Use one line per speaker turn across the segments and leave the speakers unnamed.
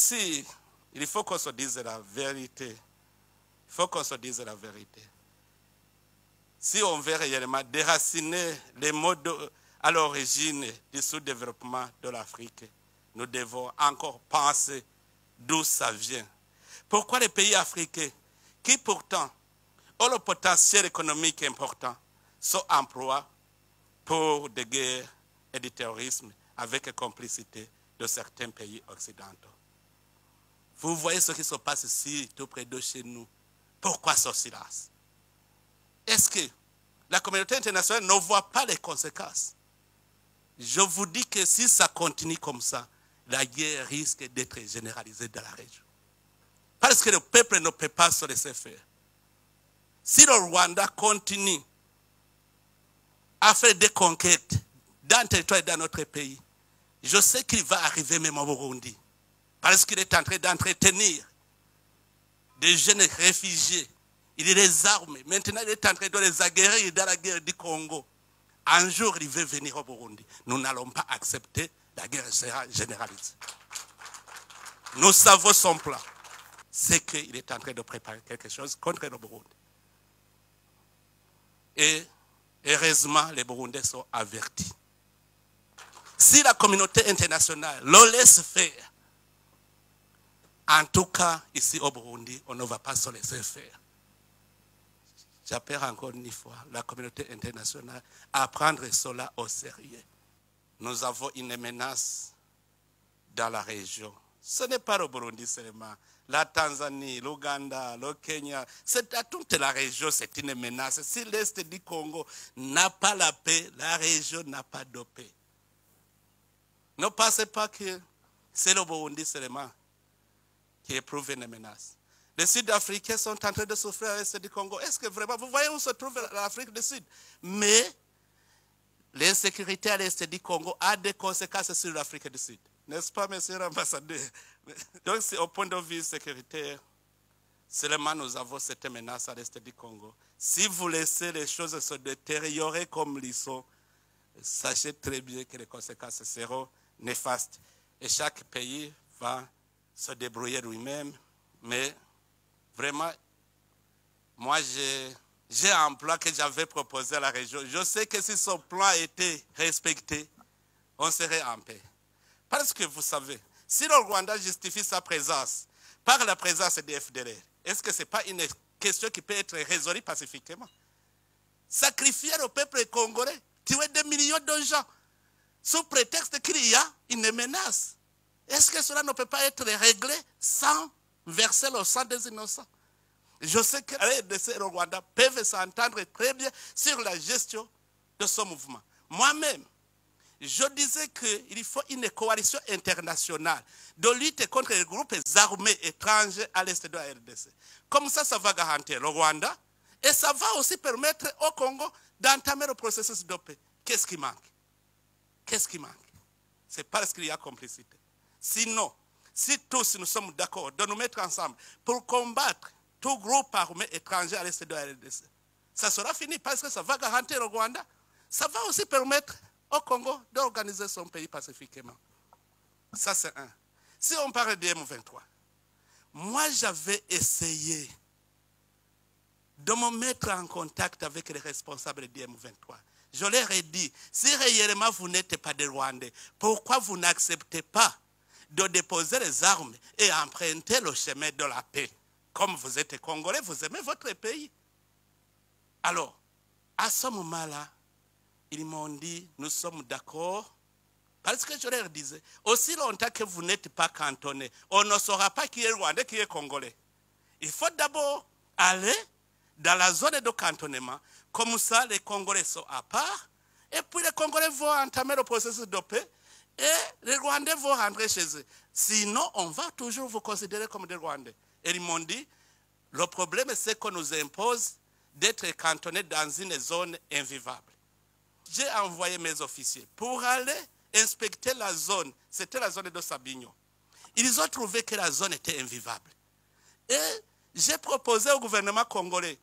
Ici, il faut qu'on se dise la vérité. Il faut qu'on se dise la vérité. Si on veut réellement déraciner les modes à l'origine du sous-développement de l'Afrique, nous devons encore penser d'où ça vient. Pourquoi les pays africains, qui pourtant ont le potentiel économique important, sont emplois pour des guerres et du terrorisme avec la complicité de certains pays occidentaux? Vous voyez ce qui se passe ici, tout près de chez nous. Pourquoi ce silence? Est-ce que la communauté internationale ne voit pas les conséquences? Je vous dis que si ça continue comme ça, la guerre risque d'être généralisée dans la région. Parce que le peuple ne peut pas se laisser faire. Si le Rwanda continue à faire des conquêtes dans le territoire et dans notre pays, je sais qu'il va arriver même au Burundi. Parce qu'il est en train d'entretenir des jeunes réfugiés. Il les arme. Maintenant, il est en train de les aguerrir dans la guerre du Congo. Un jour, il veut venir au Burundi. Nous n'allons pas accepter, la guerre sera généralisée. Nous savons son plan. C'est qu'il est en train de préparer quelque chose contre le Burundi. Et heureusement, les Burundais sont avertis. Si la communauté internationale le laisse faire, en tout cas, ici au Burundi, on ne va pas se laisser faire. J'appelle encore une fois la communauté internationale à prendre cela au sérieux. Nous avons une menace dans la région. Ce n'est pas le Burundi seulement. La Tanzanie, l'Ouganda, le Kenya, c'est à toute la région, c'est une menace. Si l'Est du Congo n'a pas la paix, la région n'a pas de paix. Ne pensez pas que c'est le Burundi seulement qui éprouve une menace. Les Sud-Africains sont en train de souffrir à l'Est du Congo. Est-ce que vraiment, vous voyez où se trouve l'Afrique du Sud? Mais l'insécurité à l'Est du Congo a des conséquences sur l'Afrique du Sud. N'est-ce pas, monsieur l'ambassadeur? Donc, au point de vue sécuritaire, seulement nous avons cette menace à l'Est du Congo. Si vous laissez les choses se détériorer comme ils sont, sachez très bien que les conséquences seront néfastes. Et chaque pays va se débrouiller lui-même. Mais vraiment, moi, j'ai un plan que j'avais proposé à la région. Je sais que si ce plan était respecté, on serait en paix. Parce que vous savez, si le Rwanda justifie sa présence par la présence des FDLR, est-ce que ce n'est pas une question qui peut être résolue pacifiquement? Sacrifier le peuple congolais, tuer des millions de gens, sous prétexte qu'il y a une menace. Est-ce que cela ne peut pas être réglé sans verser le sang des innocents? Je sais que les RDC et le Rwanda peuvent s'entendre très bien sur la gestion de ce mouvement. Moi-même, je disais qu'il faut une coalition internationale de lutte contre les groupes armés étrangers à l'est de la RDC. Comme ça, ça va garantir le Rwanda et ça va aussi permettre au Congo d'entamer le processus de paix. Qu'est-ce qui manque? Qu'est-ce qui manque? C'est parce qu'il y a complicité. Sinon, si tous nous sommes d'accord de nous mettre ensemble pour combattre tout groupe armé étranger à l'est de la RDC, ça sera fini parce que ça va garantir le Rwanda. Ça va aussi permettre au Congo d'organiser son pays pacifiquement. Ça, c'est un. Si on parle de M23, moi, j'avais essayé de me mettre en contact avec les responsables du M23. Je leur ai dit, si réellement vous n'êtes pas des Rwandais, pourquoi vous n'acceptez pas de déposer les armes et emprunter le chemin de la paix? Comme vous êtes Congolais, vous aimez votre pays. Alors, à ce moment-là, ils m'ont dit, nous sommes d'accord, parce que je leur disais, aussi longtemps que vous n'êtes pas cantonné, on ne saura pas qui est Rwandais, qui est Congolais. Il faut d'abord aller dans la zone de cantonnement, comme ça les Congolais sont à part, et puis les Congolais vont entamer le processus de paix, et les Rwandais vont rentrer chez eux. Sinon, on va toujours vous considérer comme des Rwandais. Et ils m'ont dit, le problème c'est qu'on nous impose d'être cantonnés dans une zone invivable. J'ai envoyé mes officiers pour aller inspecter la zone. C'était la zone de Sabignon. Ils ont trouvé que la zone était invivable. Et j'ai proposé au gouvernement congolais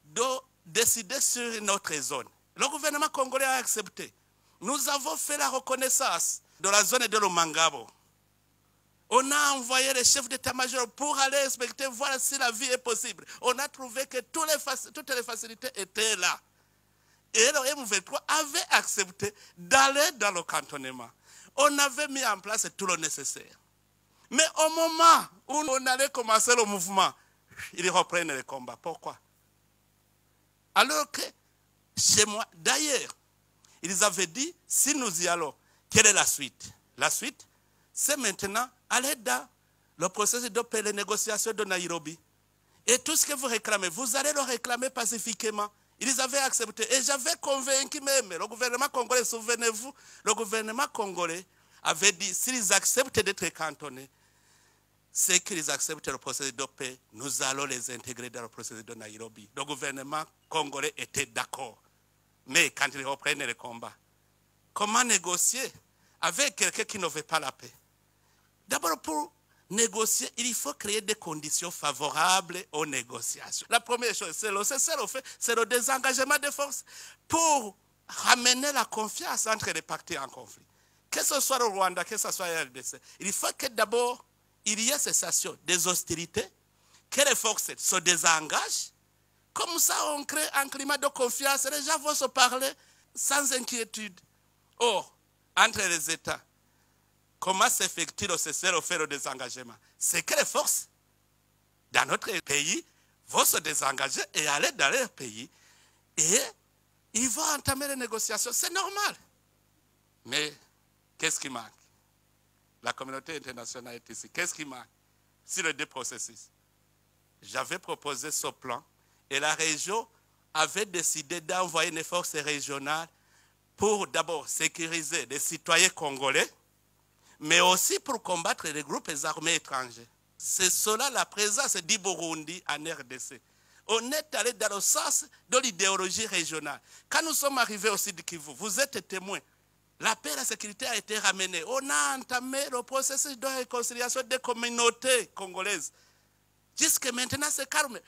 de décider sur une autre zone. Le gouvernement congolais a accepté. Nous avons fait la reconnaissance de la zone de Lomangabo. On a envoyé les chefs d'état-major pour aller inspecter, voir si la vie est possible. On a trouvé que toutes les facilités étaient là. Et le M23 avait accepté d'aller dans le cantonnement. On avait mis en place tout le nécessaire. Mais au moment où on allait commencer le mouvement, ils reprennent le combat. Pourquoi? Alors que chez moi, d'ailleurs, ils avaient dit, si nous y allons, quelle est la suite? La suite, c'est maintenant aller dans le processus de paix, les négociations de Nairobi. Et tout ce que vous réclamez, vous allez le réclamer pacifiquement. Ils avaient accepté. Et j'avais convaincu même le gouvernement congolais, souvenez-vous, le gouvernement congolais avait dit, s'ils acceptent d'être cantonnés, c'est qu'ils acceptent le processus de paix, nous allons les intégrer dans le processus de Nairobi. Le gouvernement congolais était d'accord. Mais quand ils reprennent le combat, comment négocier avec quelqu'un qui ne veut pas la paix? D'abord, pour négocier, il faut créer des conditions favorables aux négociations. La première chose, c'est le désengagement des forces pour ramener la confiance entre les partis en conflit. Que ce soit le Rwanda, que ce soit la RDC, il faut que d'abord, il y ait cessation des hostilités, que les forces se désengagent. Comme ça, on crée un climat de confiance. Les gens vont se parler sans inquiétude. Or, entre les États, comment s'effectue le cessez-le-feu, le désengagement? C'est que les forces dans notre pays vont se désengager et aller dans leur pays. Et ils vont entamer les négociations. C'est normal. Mais qu'est-ce qui manque? La communauté internationale est ici. Qu'est-ce qui manque sur les deux processus? J'avais proposé ce plan et la région avait décidé d'envoyer une force régionale pour d'abord sécuriser les citoyens congolais, mais aussi pour combattre les groupes armés étrangers. C'est cela la présence du Burundi en RDC. On est allé dans le sens de l'idéologie régionale. Quand nous sommes arrivés au Sud Kivu, vous êtes témoins. La paix et la sécurité a été ramenée. On a entamé le processus de réconciliation des communautés congolaises. Jusque maintenant, c'est calme.